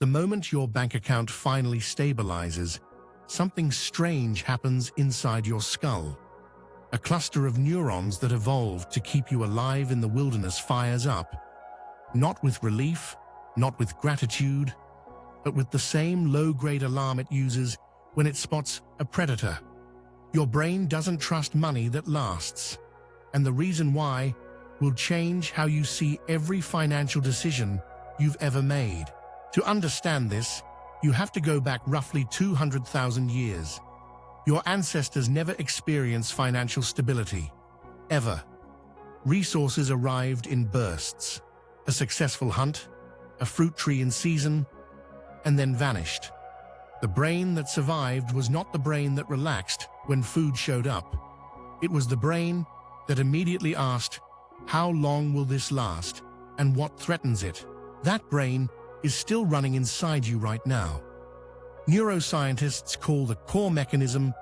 The moment your bank account finally stabilizes, something strange happens inside your skull. A cluster of neurons that evolved to keep you alive in the wilderness fires up, not with relief, not with gratitude, but with the same low-grade alarm it uses when it spots a predator. Your brain doesn't trust money that lasts, and the reason why will change how you see every financial decision you've ever made. To understand this, you have to go back roughly 200,000 years. Your ancestors never experienced financial stability, ever. Resources arrived in bursts, a successful hunt, a fruit tree in season, and then vanished. The brain that survived was not the brain that relaxed when food showed up. It was the brain that immediately asked, how long will this last, and what threatens it? That brain is still running inside you right now. Neuroscientists call the core mechanism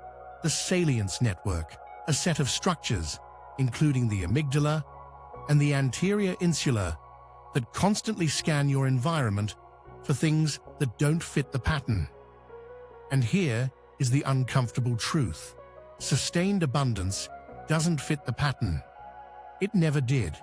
the salience network, a set of structures, including the amygdala and the anterior insula, that constantly scan your environment for things that don't fit the pattern. And here is the uncomfortable truth. Sustained abundance doesn't fit the pattern. It never did.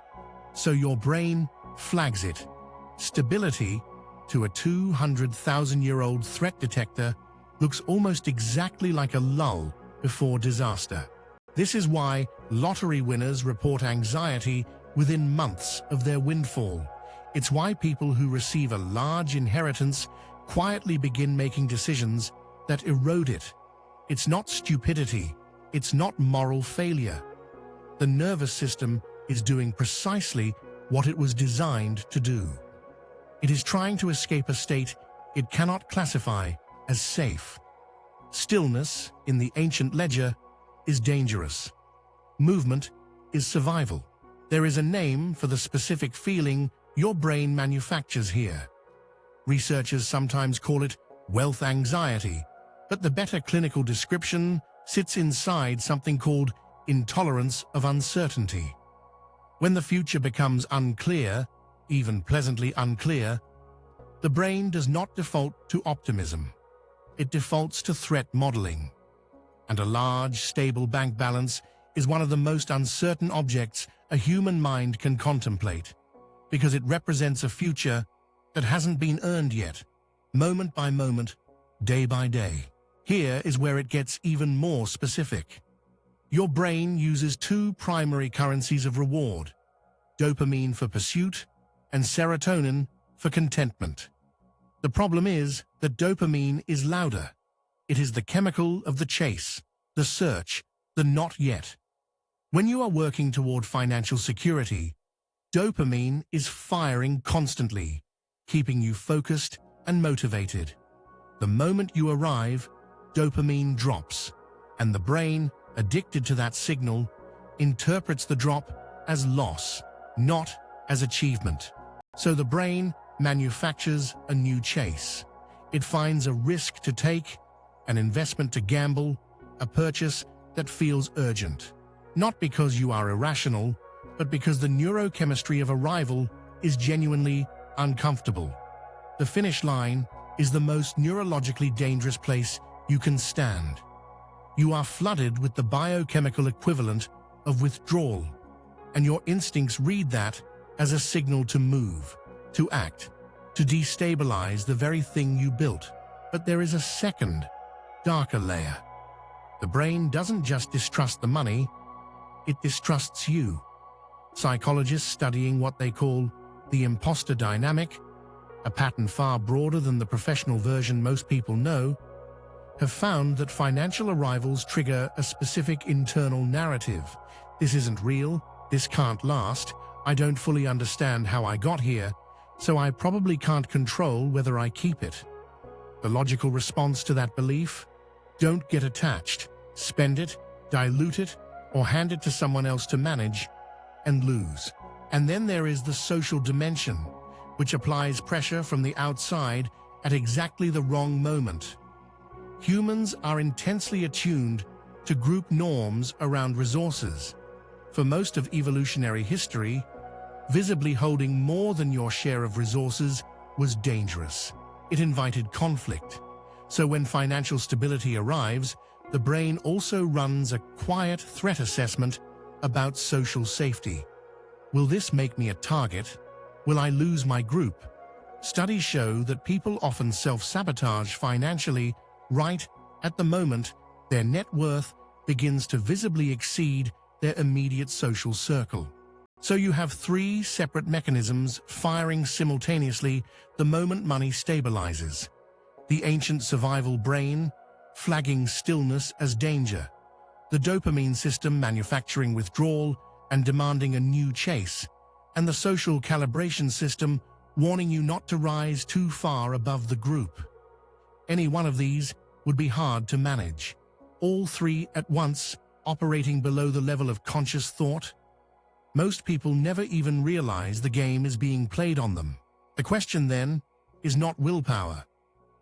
So your brain flags it. Stability, to a 200,000-year-old threat detector, looks almost exactly like a lull before disaster. This is why lottery winners report anxiety within months of their windfall. It's why people who receive a large inheritance quietly begin making decisions that erode it. It's not stupidity. It's not moral failure. The nervous system is doing precisely what it was designed to do. It is trying to escape a state it cannot classify as safe. Stillness, in the ancient ledger, is dangerous. Movement is survival. There is a name for the specific feeling your brain manufactures here. Researchers sometimes call it wealth anxiety, but the better clinical description sits inside something called intolerance of uncertainty. When the future becomes unclear, even pleasantly unclear, the brain does not default to optimism. It defaults to threat modeling. And a large, stable bank balance is one of the most uncertain objects a human mind can contemplate, because it represents a future that hasn't been earned yet, moment by moment, day by day. Here is where it gets even more specific. Your brain uses two primary currencies of reward: dopamine for pursuit and serotonin for contentment. The problem is that dopamine is louder. It is the chemical of the chase, the search, the not yet. When you are working toward financial security, dopamine is firing constantly, keeping you focused and motivated. The moment you arrive, dopamine drops, and the brain, addicted to that signal, interprets the drop as loss, not as achievement. So the brain manufactures a new chase. It finds a risk to take, an investment to gamble, a purchase that feels urgent. Not because you are irrational, but because the neurochemistry of arrival is genuinely uncomfortable. The finish line is the most neurologically dangerous place you can stand. You are flooded with the biochemical equivalent of withdrawal, and your instincts read that as a signal to move, to act, to destabilize the very thing you built. But there is a second, darker layer. The brain doesn't just distrust the money, it distrusts you. Psychologists studying what they call the imposter dynamic, a pattern far broader than the professional version most people know, have found that financial arrivals trigger a specific internal narrative. This isn't real, this can't last, I don't fully understand how I got here, so I probably can't control whether I keep it. The logical response to that belief? Don't get attached, spend it, dilute it, or hand it to someone else to manage, and lose. And then there is the social dimension, which applies pressure from the outside at exactly the wrong moment. Humans are intensely attuned to group norms around resources. For most of evolutionary history, visibly holding more than your share of resources was dangerous. it invited conflict. So when financial stability arrives, the brain also runs a quiet threat assessment about social safety. Will this make me a target? Will I lose my group? Studies show that people often self-sabotage financially right at the moment their net worth begins to visibly exceed their immediate social circle. So you have three separate mechanisms firing simultaneously the moment money stabilizes. The ancient survival brain, flagging stillness as danger. The dopamine system manufacturing withdrawal and demanding a new chase. And the social calibration system warning you not to rise too far above the group. Any one of these would be hard to manage. All three at once, operating below the level of conscious thought. Most people never even realize the game is being played on them. The question then is not willpower.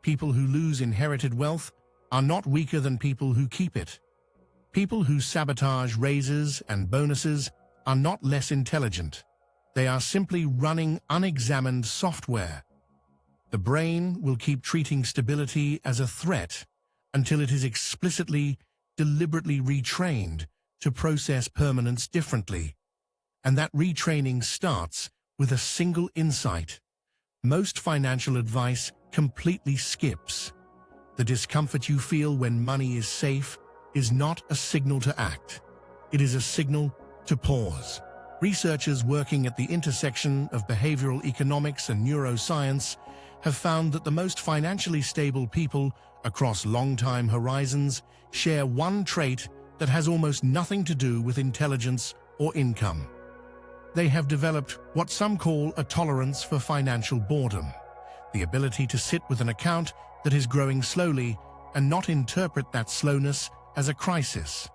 People who lose inherited wealth are not weaker than people who keep it. People who sabotage raises and bonuses are not less intelligent. They are simply running unexamined software. The brain will keep treating stability as a threat until it is explicitly, deliberately retrained to process permanence differently. And that retraining starts with a single insight. Most financial advice completely skips. The discomfort you feel when money is safe is not a signal to act. It is a signal to pause. Researchers working at the intersection of behavioral economics and neuroscience have found that the most financially stable people across long-time horizons share one trait that has almost nothing to do with intelligence or income. They have developed what some call a tolerance for financial boredom, the ability to sit with an account that is growing slowly and not interpret that slowness as a crisis.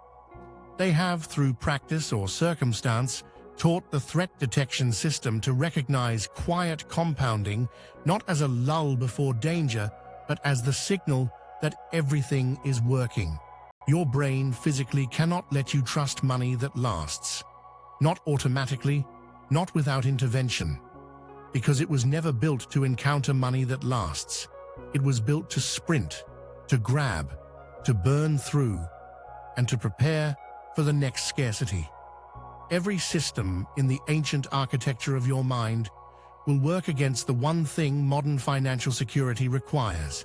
They have, through practice or circumstance, taught the threat detection system to recognize quiet compounding not as a lull before danger, but as the signal that everything is working. Your brain physically cannot let you trust money that lasts. Not automatically, not without intervention. Because it was never built to encounter money that lasts. It was built to sprint, to grab, to burn through, and to prepare for the next scarcity. Every system in the ancient architecture of your mind will work against the one thing modern financial security requires: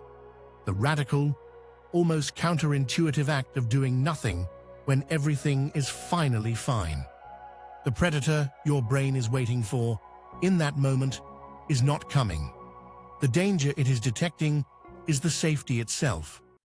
the radical, almost counterintuitive act of doing nothing when everything is finally fine. The predator your brain is waiting for, in that moment, is not coming. The danger it is detecting is the safety itself.